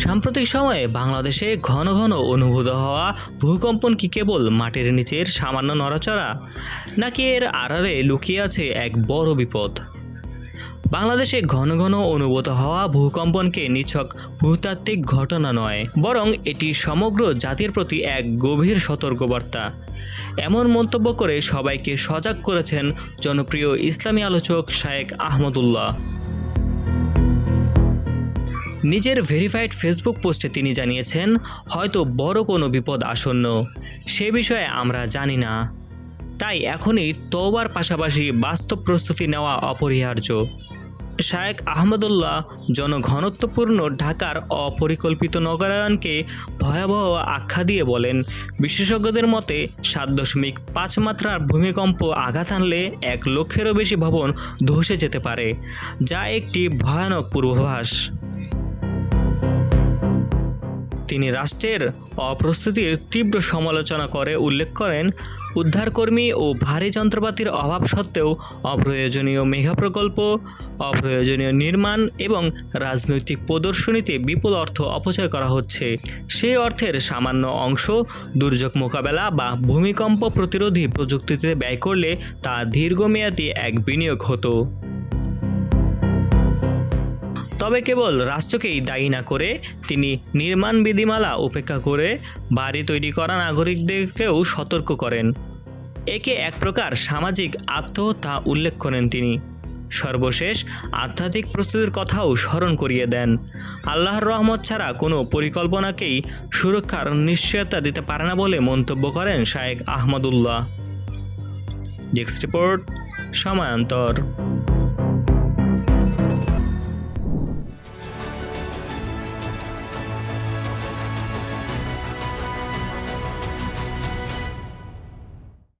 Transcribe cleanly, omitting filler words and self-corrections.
সাম্প্রতিক সময়ে বাংলাদেশে ঘন ঘন অনুভূত হওয়া ভূকম্পন কি কেবল মাটির নিচের সামান্য নড়াচড়া, নাকি এর আড়ালে লুকিয়ে আছে এক বড় বিপদ? বাংলাদেশে ঘন ঘন অনুভূত হওয়া ভূকম্পনকে নিছক ভূতাত্ত্বিক ঘটনা নয়, বরং এটি সমগ্র জাতির প্রতি এক গভীর সতর্কবার্তা। এমন মন্তব্য করে সবাইকে সজাগ করেছেন জনপ্রিয় ইসলামী আলোচক শায়েখ আহমদুল্লাহ। নিজের ভেরিফাইড ফেসবুক পোস্টে তিনি জানিয়েছেন, হয়তো বড় কোনো বিপদ আসন্ন, সে বিষয়ে আমরা জানি না, তাই এখনই তওবার পাশাপাশি বাস্তব প্রস্তুতি নেওয়া অপরিহার্য। শায়েখ আহমদুল্লাহ জনঘনত্বপূর্ণ ঢাকার অপরিকল্পিত নগরায়নকে ভয়াবহ আখ্যা দিয়ে বলেন, বিশেষজ্ঞদের মতে 7.5 মাত্রার ভূমিকম্প আঘাত আনলে 1 লক্ষেরও বেশি ভবন ধসে যেতে পারে, যা একটি ভয়ানক পূর্বাভাস। তিনি রাষ্ট্রের অপ্রস্তুতির তীব্র সমালোচনা করে উল্লেখ করেন, উদ্ধারকর্মী ও ভারী যন্ত্রপাতির অভাব সত্ত্বেও অপ্রয়োজনীয় মেগা প্রকল্প, অপ্রয়োজনীয় নির্মাণ এবং রাজনৈতিক প্রদর্শনীতে বিপুল অর্থ অপচয় করা হচ্ছে। সেই অর্থের সামান্য অংশ দুর্যোগ মোকাবেলা বা ভূমিকম্প প্রতিরোধী প্রযুক্তিতে ব্যয় করলে তা দীর্ঘমেয়াদী এক বিনিয়োগ হতো। তবে কেবল রাষ্ট্রকেই দায়ী না করে তিনি নির্মাণ বিধিমালা উপেক্ষা করে বাড়ি তৈরি করা নাগরিকদেরকেও সতর্ক করেন। একে এক প্রকার সামাজিক আত্মহত্যা উল্লেখ করেন তিনি। সর্বশেষ আধ্যাত্মিক প্রস্তুতির কথাও স্মরণ করিয়ে দেন। আল্লাহর রহমত ছাড়া কোনো পরিকল্পনাকেই সুরক্ষার নিশ্চয়তা দিতে পারে না বলে মন্তব্য করেন শায়েখ আহমদুল্লাহ। Desk report, সময়ান্তর।